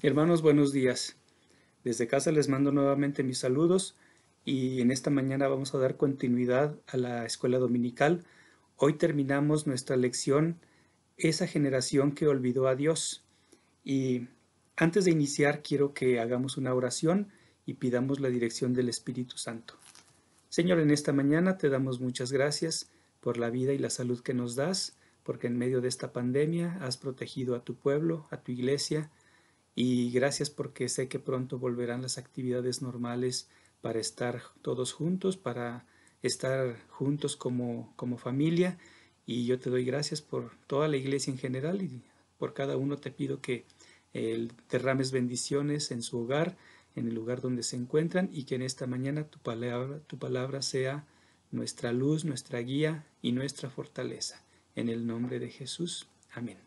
Hermanos, buenos días. Desde casa les mando nuevamente mis saludos y en esta mañana vamos a dar continuidad a la escuela dominical. Hoy terminamos nuestra lección, esa generación que olvidó a Dios. Y antes de iniciar quiero que hagamos una oración y pidamos la dirección del Espíritu Santo. Señor, en esta mañana te damos muchas gracias por la vida y la salud que nos das, porque en medio de esta pandemia has protegido a tu pueblo, a tu iglesia, y gracias porque sé que pronto volverán las actividades normales para estar todos juntos, para estar juntos como familia. Y yo te doy gracias por toda la iglesia en general y por cada uno te pido que derrames bendiciones en su hogar, en el lugar donde se encuentran y que en esta mañana tu palabra sea nuestra luz, nuestra guía y nuestra fortaleza. En el nombre de Jesús. Amén.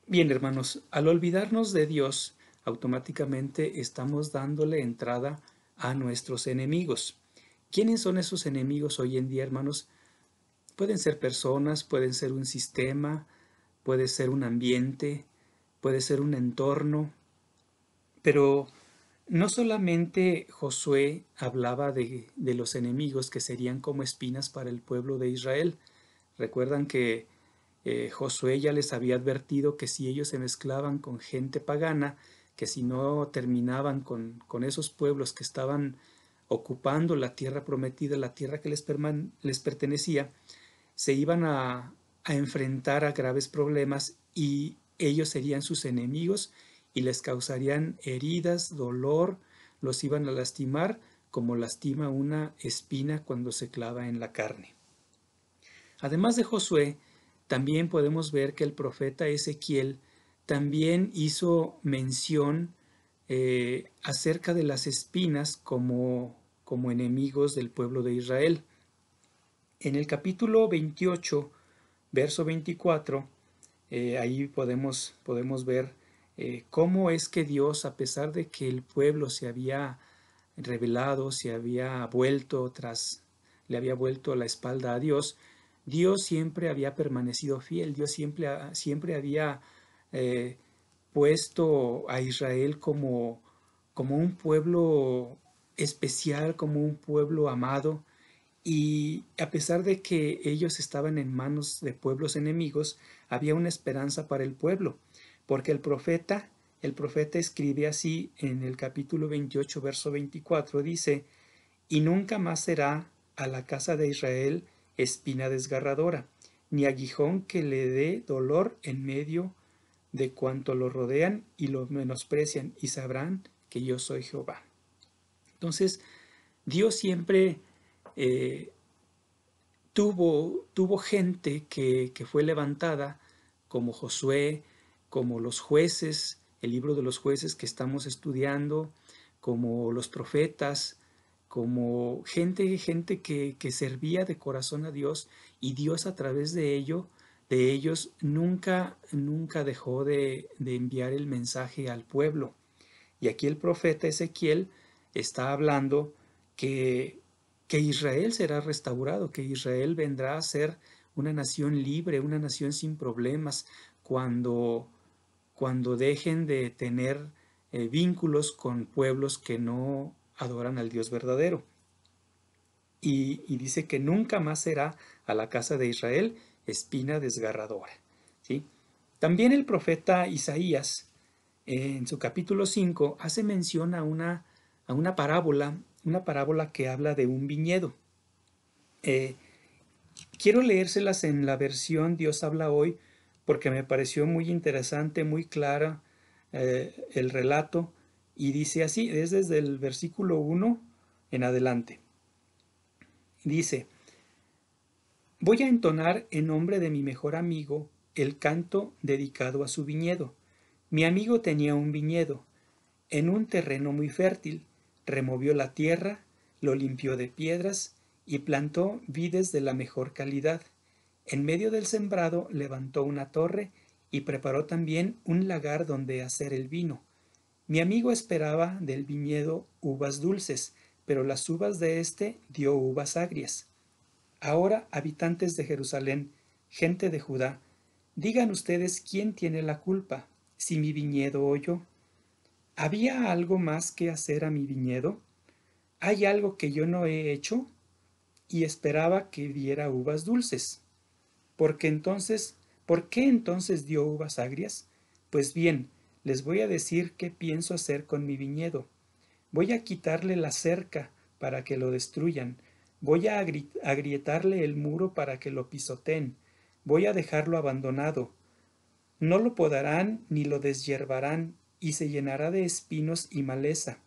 Bien, hermanos, al olvidarnos de Dios, automáticamente estamos dándole entrada a nuestros enemigos. ¿Quiénes son esos enemigos hoy en día, hermanos? Pueden ser personas, pueden ser un sistema, puede ser un ambiente, puede ser un entorno, pero no solamente Josué hablaba de los enemigos que serían como espinas para el pueblo de Israel. Recuerdan que Josué ya les había advertido que si ellos se mezclaban con gente pagana, que si no terminaban con esos pueblos que estaban ocupando la tierra prometida, la tierra que les pertenecía, se iban a enfrentar a graves problemas y ellos serían sus enemigos y les causarían heridas, dolor, los iban a lastimar como lastima una espina cuando se clava en la carne. Además de Josué, también podemos ver que el profeta Ezequiel también hizo mención acerca de las espinas como enemigos del pueblo de Israel. En el capítulo 28, verso 24, ahí podemos ver cómo es que Dios, a pesar de que el pueblo se había rebelado, le había vuelto la espalda a Dios, Dios siempre había permanecido fiel, Dios siempre había eh, puesto a Israel como un pueblo especial, como un pueblo amado, y a pesar de que ellos estaban en manos de pueblos enemigos, había una esperanza para el pueblo, porque el profeta escribe así en el capítulo 28, verso 24, dice, y nunca más será a la casa de Israel espina desgarradora, ni aguijón que le dé dolor en medio de cuanto lo rodean y lo menosprecian, y sabrán que yo soy Jehová. Entonces, Dios siempre eh, tuvo gente que fue levantada, como Josué, como los jueces, el libro de los jueces que estamos estudiando, como los profetas, como gente que servía de corazón a Dios, y Dios a través de ellos, nunca dejó de enviar el mensaje al pueblo. Y aquí el profeta Ezequiel está hablando que, que Israel será restaurado, que Israel vendrá a ser una nación libre, una nación sin problemas, cuando, cuando dejen de tener vínculos con pueblos que no adoran al Dios verdadero. Y dice que nunca más será a la casa de Israel espina desgarradora. ¿Sí? También el profeta Isaías, en su capítulo 5, hace mención a una parábola que habla de un viñedo. Eh, Quiero leérselas en la versión Dios habla hoy porque me pareció muy interesante, muy clara el relato, y dice así, es desde el versículo 1 en adelante. Dice, voy a entonar en nombre de mi mejor amigo el canto dedicado a su viñedo. Mi amigo tenía un viñedo en un terreno muy fértil, removió la tierra, lo limpió de piedras y plantó vides de la mejor calidad. En medio del sembrado levantó una torre y preparó también un lagar donde hacer el vino. Mi amigo esperaba del viñedo uvas dulces, pero las uvas de éste dio uvas agrias. Ahora, habitantes de Jerusalén, gente de Judá, digan ustedes quién tiene la culpa. si mi viñedo oyó? ¿Había algo más que hacer a mi viñedo? ¿Hay algo que yo no he hecho? Y esperaba que diera uvas dulces. Porque entonces, ¿por qué entonces dio uvas agrias? Pues bien, les voy a decir qué pienso hacer con mi viñedo. Voy a quitarle la cerca para que lo destruyan. Voy a agrietarle el muro para que lo pisoteen. Voy a dejarlo abandonado. No lo podarán ni lo deshiervarán, y se llenará de espinos y maleza.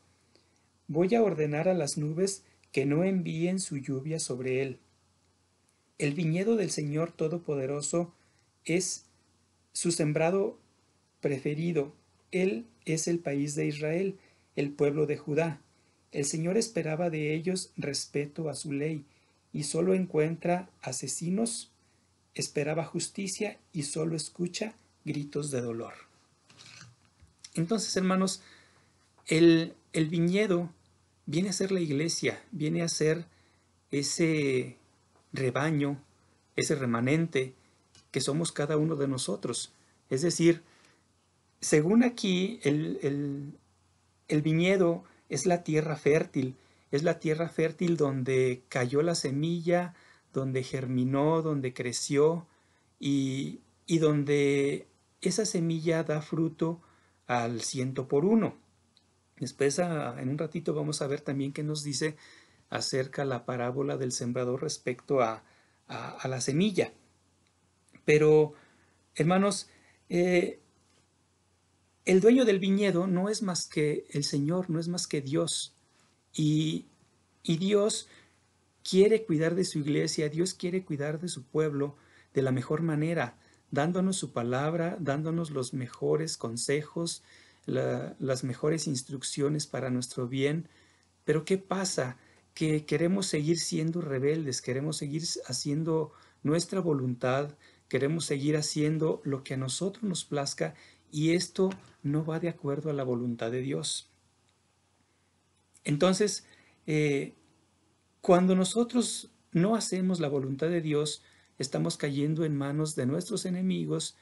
Voy a ordenar a las nubes que no envíen su lluvia sobre él. El viñedo del Señor Todopoderoso es su sembrado preferido. Él es el país de Israel, el pueblo de Judá. El Señor esperaba de ellos respeto a su ley, y solo encuentra asesinos, esperaba justicia y solo escucha gritos de dolor. Entonces, hermanos, el viñedo viene a ser la iglesia, viene a ser ese rebaño, ese remanente que somos cada uno de nosotros. Es decir, según aquí, el viñedo es la tierra fértil, es la tierra fértil donde cayó la semilla, donde germinó, donde creció y donde esa semilla da fruto al 100 por 1. Después, en un ratito, vamos a ver también qué nos dice acerca la parábola del sembrador respecto a la semilla. Pero, hermanos, el dueño del viñedo no es más que el Señor, no es más que Dios. Y, y Dios quiere cuidar de su iglesia, Dios quiere cuidar de su pueblo de la mejor manera, dándonos su palabra, dándonos los mejores consejos, las mejores instrucciones para nuestro bien. Pero ¿qué pasa? Que queremos seguir siendo rebeldes, queremos seguir haciendo nuestra voluntad, queremos seguir haciendo lo que a nosotros nos plazca, y esto no va de acuerdo a la voluntad de Dios. Entonces, cuando nosotros no hacemos la voluntad de Dios, estamos cayendo en manos de nuestros enemigos,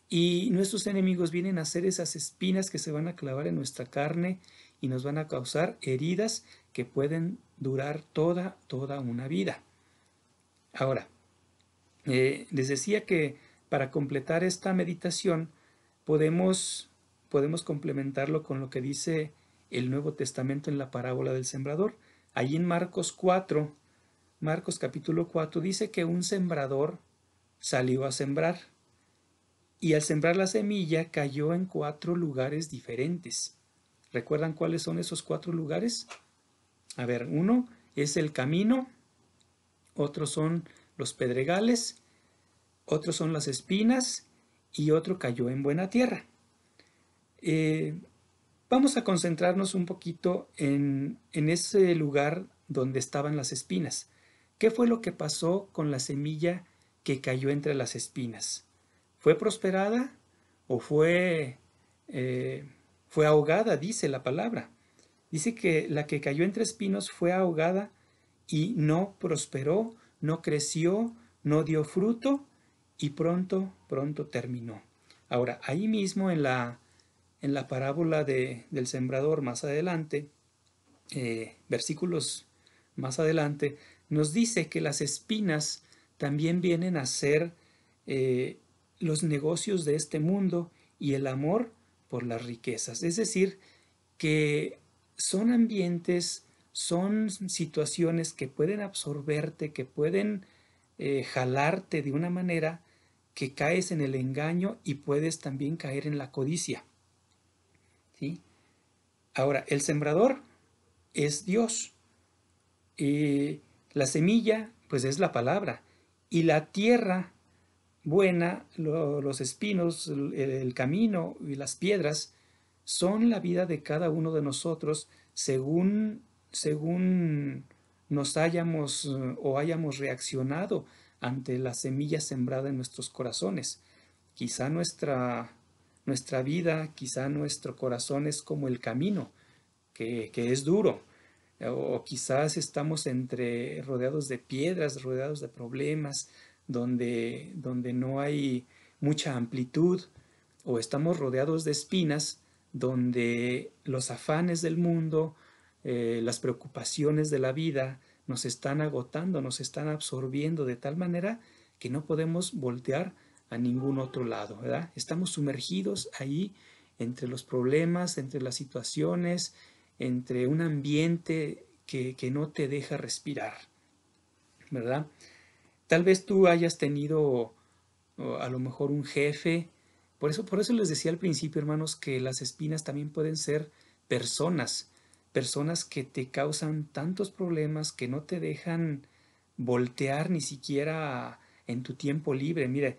y nuestros enemigos vienen a ser esas espinas que se van a clavar en nuestra carne y nos van a causar heridas que pueden durar toda una vida. Ahora, les decía que para completar esta meditación podemos complementarlo con lo que dice el Nuevo Testamento en la parábola del sembrador. Allí en Marcos capítulo 4, dice que un sembrador salió a sembrar, y al sembrar la semilla cayó en 4 lugares diferentes. ¿Recuerdan cuáles son esos 4 lugares? A ver, uno es el camino, otros son los pedregales, otros son las espinas y otro cayó en buena tierra. Vamos a concentrarnos un poquito en ese lugar donde estaban las espinas. ¿Qué fue lo que pasó con la semilla que cayó entre las espinas? ¿Fue prosperada o fue ahogada? Dice la palabra. Dice que la que cayó entre espinos fue ahogada y no prosperó, no creció, no dio fruto y pronto terminó. Ahora, ahí mismo en la parábola del sembrador más adelante, versículos más adelante, nos dice que las espinas también vienen a ser los negocios de este mundo y el amor por las riquezas. Es decir, que son ambientes, son situaciones que pueden absorberte, que pueden jalarte de una manera que caes en el engaño y puedes también caer en la codicia. ¿Sí? Ahora, el sembrador es Dios. La semilla, pues es la palabra. Y la tierra buena, los espinos, el camino y las piedras son la vida de cada uno de nosotros según nos hayamos o hayamos reaccionado ante la semilla sembrada en nuestros corazones. Quizá nuestra vida, quizá nuestro corazón es como el camino, que es duro, o quizás estamos rodeados de piedras, rodeados de problemas, donde no hay mucha amplitud, o estamos rodeados de espinas donde los afanes del mundo, las preocupaciones de la vida nos están agotando, nos están absorbiendo de tal manera que no podemos voltear a ningún otro lado, ¿verdad? Estamos sumergidos ahí entre los problemas, entre las situaciones, entre un ambiente que no te deja respirar, ¿verdad? Tal vez tú hayas tenido a lo mejor un jefe. Por eso les decía al principio, hermanos, que las espinas también pueden ser personas, personas que te causan tantos problemas que no te dejan voltear ni siquiera en tu tiempo libre. Mire,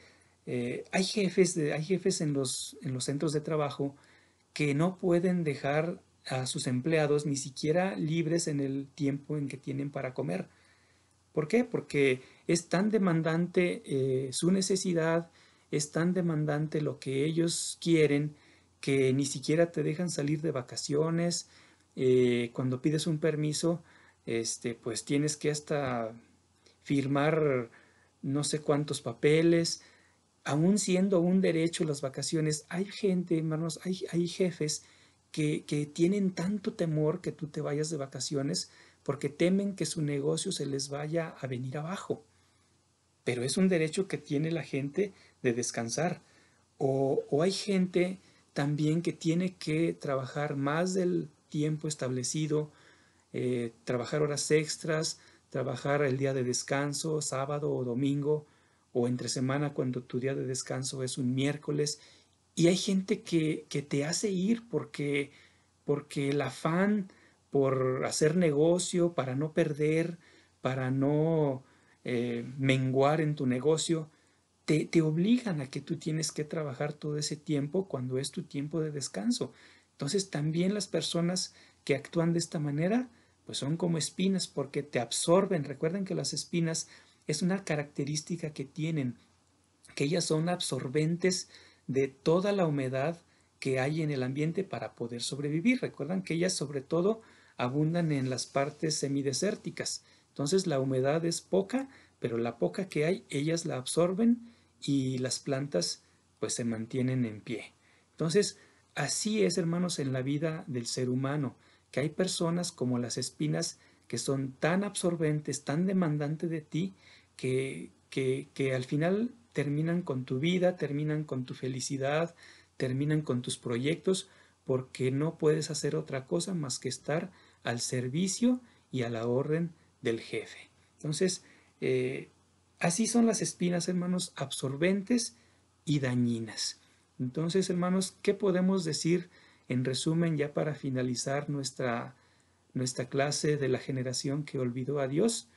hay jefes en los centros de trabajo que no pueden dejar a sus empleados ni siquiera libres en el tiempo en que tienen para comer. ¿Por qué? Porque es tan demandante su necesidad, es tan demandante lo que ellos quieren, que ni siquiera te dejan salir de vacaciones. Cuando pides un permiso, pues tienes que hasta firmar no sé cuántos papeles. Aún siendo un derecho las vacaciones, hay gente, hermanos, hay jefes que tienen tanto temor que tú te vayas de vacaciones porque temen que su negocio se les vaya a venir abajo. Pero es un derecho que tiene la gente de descansar. O hay gente también que tiene que trabajar más del tiempo establecido, trabajar horas extras, trabajar el día de descanso, sábado o domingo, o entre semana cuando tu día de descanso es un miércoles. Y hay gente que te hace ir porque el afán por hacer negocio, para no perder, para no menguar en tu negocio, te obligan a que tú tienes que trabajar todo ese tiempo cuando es tu tiempo de descanso. Entonces también las personas que actúan de esta manera, pues son como espinas porque te absorben. Recuerden que las espinas es una característica que tienen, que ellas son absorbentes de toda la humedad que hay en el ambiente para poder sobrevivir. Recuerdan que ellas sobre todo abundan en las partes semidesérticas. Entonces la humedad es poca, pero la poca que hay, ellas la absorben y las plantas pues se mantienen en pie. Entonces, así es, hermanos, en la vida del ser humano, que hay personas como las espinas que son tan absorbentes, tan demandantes de ti, que al final terminan con tu vida, terminan con tu felicidad, terminan con tus proyectos, porque no puedes hacer otra cosa más que estar al servicio y a la orden del jefe. Entonces, así son las espinas, hermanos, absorbentes y dañinas. Entonces, hermanos, ¿qué podemos decir en resumen ya para finalizar nuestra clase de la generación que olvidó a Dios?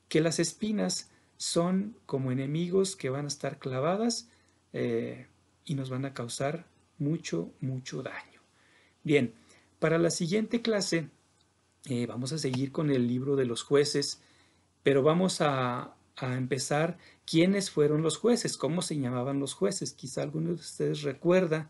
Que las espinas son como enemigos que van a estar clavadas y nos van a causar mucho, mucho daño. Bien, para la siguiente clase vamos a seguir con el libro de los jueces, pero vamos a empezar quiénes fueron los jueces, cómo se llamaban los jueces. Quizá alguno de ustedes recuerda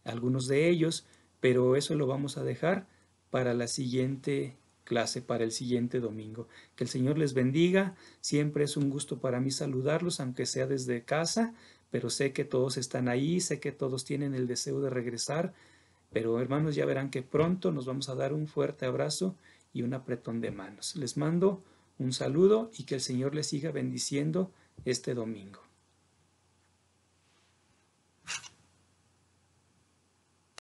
algunos de ellos, pero eso lo vamos a dejar para la siguiente clase, para el siguiente domingo. Que el Señor les bendiga. Siempre es un gusto para mí saludarlos, aunque sea desde casa, pero sé que todos están ahí, sé que todos tienen el deseo de regresar, pero hermanos, ya verán que pronto nos vamos a dar un fuerte abrazo y un apretón de manos. Les mando un saludo y que el Señor les siga bendiciendo este domingo.